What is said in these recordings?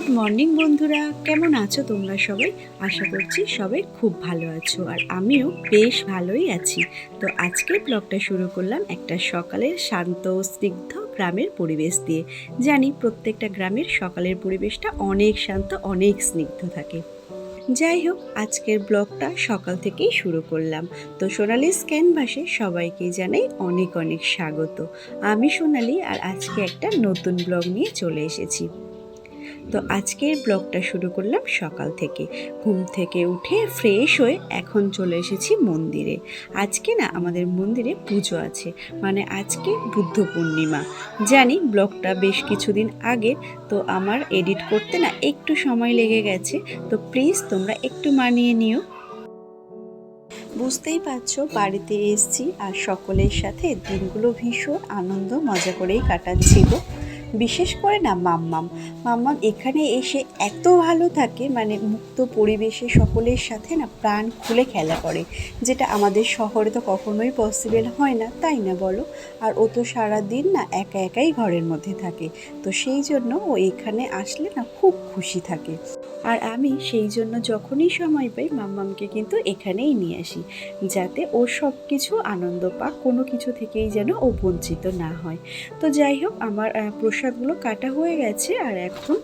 Good morning বন্ধুরা, কেমন আছো তোমরা সবাই? আশা করছি সবাই খুব ভালো আছো, আর আমিও বেশ ভালোই আছি। তো আজকের ব্লগটা শুরু করলাম একটা সকালের শান্ত স্নিগ্ধ গ্রামের পরিবেশ দিয়ে। জানি প্রত্যেকটা গ্রামের সকালের পরিবেশটা অনেক শান্ত, অনেক স্নিগ্ধ থাকে। যাই হোক, আজকের ব্লগটা সকাল থেকেই শুরু করলাম। তো সোনালিস ক্যানভাসে সবাইকে জানাই অনেক অনেক স্বাগত। আমি সোনালি, আর আজকে একটা নতুন ব্লগ নিয়ে চলে এসেছি। তো আজকের ব্লগটা শুরু করলাম সকাল থেকে। ঘুম থেকে উঠে ফ্রেশ হয়ে এখন চলে এসেছি মন্দিরে। আজকে না আমাদের মন্দিরে পুজো আছে, মানে আজকে বুদ্ধ পূর্ণিমা। জানি ব্লগটা বেশ কিছুদিন আগে, তো আমার এডিট করতে না একটু সময় লেগে গেছে, তো প্লিজ তোমরা একটু মানিয়ে নিও। বুঝতেই পারছো, বাড়িতে এসেছি আর সকলের সাথে দিনগুলো ভীষণ আনন্দ মজা করেই কাটাচ্ছিল। বিশেষ করে না মাম্মাম মাম্মাম এখানে এসে এত ভালো থাকে, মানে মুক্ত পরিবেশে সকলের সাথে না প্রাণ খুলে খেলা করে, যেটা আমাদের শহরে তো কখনোই পসিবল হয় না, তাই না বলো? আর ও তো সারাদিন না একা একাই ঘরের মধ্যে থাকে, তো সেই জন্য ও এখানে আসলে না খুব খুশি থাকে। আর আমি সেই জন্য যখনই সময় পাই মাম্মামকে কিন্তু এখানেই নিয়ে আসি, যাতে ও সব কিছু আনন্দ পাক, কোনো কিছু থেকেই যেন ও বঞ্চিত না হয়। তো যাই হোক, আমার প্রসাদগুলো কাটা হয়ে গেছে, আর এখন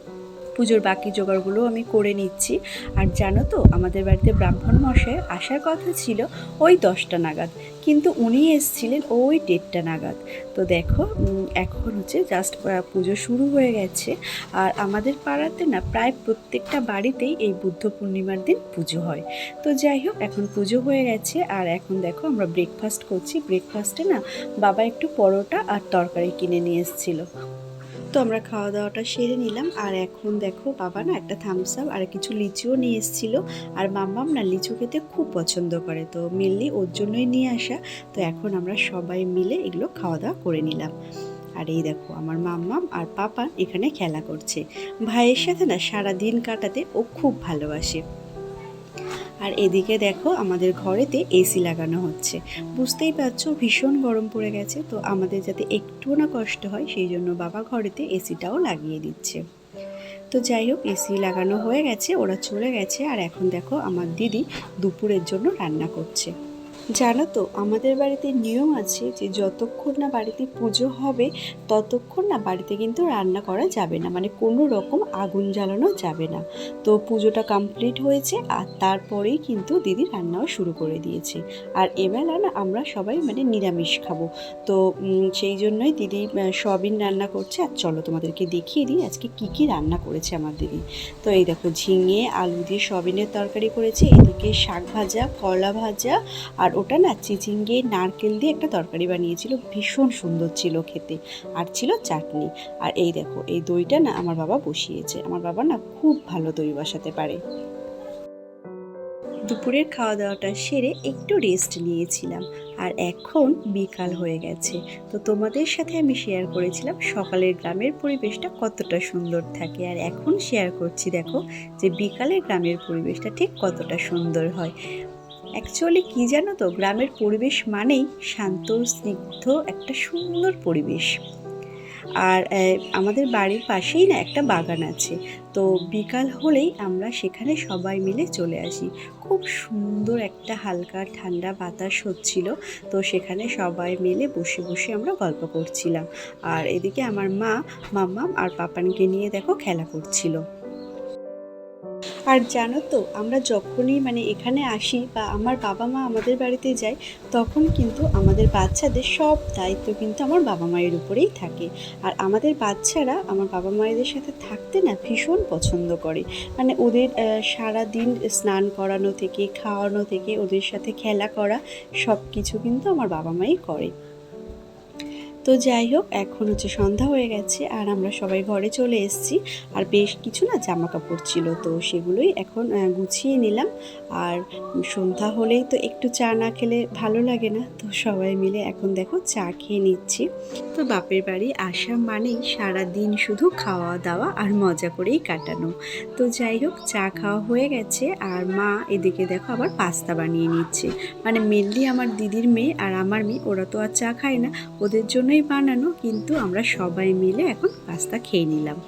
পুজোর বাকি জোগাড়গুলো আমি করে নিচ্ছি। আর জানো তো, আমাদের বাড়িতে ব্রাহ্মণ মশাই আসার কথা ছিল ওই 10টা নাগাদ, কিন্তু উনি এসেছিলেন ওই 1:30টা নাগাদ। তো দেখো, এখন হচ্ছে জাস্ট পুজো শুরু হয়ে গেছে। আর আমাদের পাড়াতে না প্রায় প্রত্যেকটা বাড়িতেই এই বুদ্ধ পূর্ণিমার দিন পুজো হয়। তো যাই হোক, এখন পুজো হয়ে গেছে, আর এখন দেখো আমরা ব্রেকফাস্ট করছি। ব্রেকফাস্টে না বাবা একটু পরোটা আর তরকারি কিনে নিয়ে এসেছিলো। তো আমরা খাওয়া দাওয়াটা সেরে নিলাম, আর এখন দেখো বাবা না একটা থামস আপ আর কিছু লিচুও নিয়ে এসেছিলো। আর মাম্মাম না লিচু খেতে খুব পছন্দ করে, তো মেনলি ওর জন্যই নিয়ে আসা। তো এখন আমরা সবাই মিলে এগুলো খাওয়া দাওয়া করে নিলাম। আর এই দেখো আমার মাম্মাম আর পাপা এখানে খেলা করছে। ভাইয়ের সাথে না সারা দিন কাটাতে ও খুব ভালোবাসে। আর এদিকে দেখো আমাদের ঘরেতে এসি লাগানো হচ্ছে। বুঝতেই পারছো ভীষণ গরম পড়ে গেছে, তো আমাদের যাতে একটুও না কষ্ট হয় সেই জন্য বাবা ঘরেতে এসিটাও লাগিয়ে দিচ্ছে। তো যাই হোক, এসি লাগানো হয়ে গেছে, ওরা চলে গেছে। আর এখন দেখো আমার দিদি দুপুরের জন্য রান্না করছে। জানো তো, আমাদের বাড়িতে নিয়ম আছে যে যতক্ষণ না বাড়িতে পুজো হবে ততক্ষণ না বাড়িতে কিন্তু রান্না করা যাবে না, মানে কোনো রকম আগুন জ্বালানো যাবে না। তো পুজোটা কমপ্লিট হয়েছে, আর তারপরেই কিন্তু দিদি রান্নাও শুরু করে দিয়েছে। আর এবেলা না আমরা সবাই মানে নিরামিষ খাবো। তো সেই জন্যই দিদি সয়াবিন রান্না করছে। আর চলো তোমাদেরকে দেখিয়ে দিই আজকে কি কি রান্না করেছে আমার দিদি। তো এই দেখো, ঝিঙে আলু দিয়ে সয়াবিনের তরকারি করেছে, এদিকে শাক ভাজা, করলা ভাজা, আর ওটা না চিচিঙ্গে নারকেল দিয়ে একটা তরকারি বানিয়েছিল, ভীষণ সুন্দর ছিল খেতে। আর ছিল চাটনি। আর এই দেখো, এই দইটা না আমার বাবা বসিয়েছে। আমার বাবা না খুব ভালো দই বসাতে পারে। দুপুরের খাওয়া দাওয়াটা সেরে একটু রেস্ট নিয়েছিলাম, আর এখন বিকাল হয়ে গেছে। তো তোমাদের সাথে আমি শেয়ার করেছিলাম সকালের গ্রামের পরিবেশটা কতটা সুন্দর থাকে, আর এখন শেয়ার করছি দেখো যে বিকালের গ্রামের পরিবেশটা ঠিক কতটা সুন্দর হয়। অ্যাকচুয়ালি কি জানো তো, গ্রামের পরিবেশ মানেই শান্ত স্নিগ্ধ একটা সুন্দর পরিবেশ। আর আমাদের বাড়ির পাশেই না একটা বাগান আছে, তো বিকাল হলেই আমরা সেখানে সবাই মিলে চলে আসি। খুব সুন্দর একটা হালকা ঠান্ডা বাতাস হচ্ছিল, তো সেখানে সবাই মিলে বসে বসে আমরা গল্প করছিলাম। আর এদিকে আমার মা মাম্মাম আর পাপানকে নিয়ে দেখো খেলা করছিল। আর জানো তো, আমরা যখনই মানে এখানে আসি বা আমার বাবা মা আমাদের বাড়িতে যায়, তখন কিন্তু আমাদের বাচ্চাদের সব দায়িত্ব কিন্তু আমার বাবা মায়ের উপরেই থাকে। আর আমাদের বাচ্চারা আমার বাবা মায়েদের সাথে থাকতে না ভীষণ পছন্দ করে। মানে ওদের সারা দিন স্নান করানো থেকে খাওয়ানো থেকে ওদের সাথে খেলা করা, সব কিছু কিন্তু আমার বাবা মাই করে। তো যাই হোক, এখন হচ্ছে সন্ধ্যা হয়ে গেছে, আর আমরা সবাই ঘরে চলে এসেছি। আর বেশ কিছু না জামা কাপড় ছিল, তো সেগুলোই এখন গুছিয়ে নিলাম। আর সন্ধ্যা হলেই তো একটু চা না খেলে ভালো লাগে না, তো সবাই মিলে এখন দেখো চা খেয়ে নিচ্ছি। তো বাপের বাড়ি আসা মানেই সারাদিন শুধু খাওয়া দাওয়া আর মজা করেই কাটানো। তো যাই হোক, চা খাওয়া হয়ে গেছে, আর মা এদিকে দেখো আবার পাস্তা বানিয়ে নিচ্ছে। মানে মেনলি আমার দিদির মেয়ে আর আমার মেয়ে, ওরা তো আর চা খায় না, ওদের জন্যই বানানো, কিন্তু আমরা সবাই মিলে এখন পাস্তা খেয়ে নিলাম।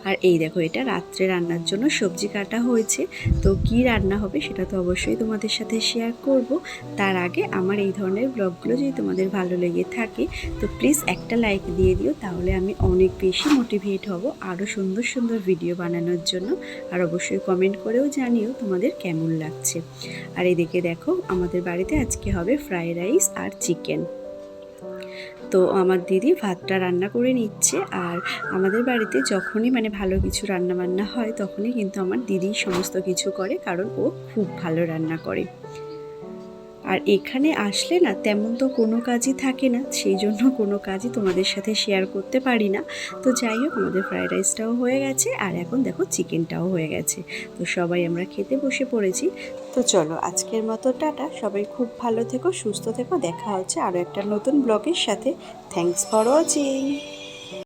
আর এই দেখো এটা রাত্রে রান্নার জন্য সবজি কাটা হয়েছে। তো কি রান্না হবে সেটা তো অবশ্যই তোমাদের সাথে শেয়ার করব। তার আগে আমার এই ধরনের ব্লগগুলো যদি তোমাদের ভালো লেগে থাকে তো প্লিজ একটা লাইক দিয়ে দিও, তাহলে আমি অনেক বেশি মোটিভেট হব আরও সুন্দর সুন্দর ভিডিও বানানোর জন্য। আর অবশ্যই কমেন্ট করেও জানিও তোমাদের কেমন লাগছে। আর এদিকে দেখো আমাদের বাড়িতে আজকে হবে ফ্রাইড রাইস আর চিকেন। তো আমার দিদি ভাতটা রান্না করে নিচ্ছে। আর আমাদের বাড়িতে যখনই ভালো কিছু রান্না বান্না হয় তখনই কিন্তু আমার দিদি সমস্ত কিছু করে, কারণ ও খুব ভালো রান্না করে। আর এখানে আসলে না তেমন তো কোনো কাজই থাকে না, সেই জন্য কোনো কাজই তোমাদের সাথে শেয়ার করতে পারি না। তো যাই হোক আমাদের ফ্রাইড রাইসটাও হয়ে গেছে আর এখন দেখো চিকেনটাও হয়ে গেছে। তো সবাই আমরা খেতে বসে পড়েছি। তো চলো আজকের মতো টাটা, সবাই খুব ভালো থেকো, সুস্থ থেকো, দেখা হচ্ছে আরও একটা নতুন ব্লগের সাথে। Thanks for watching.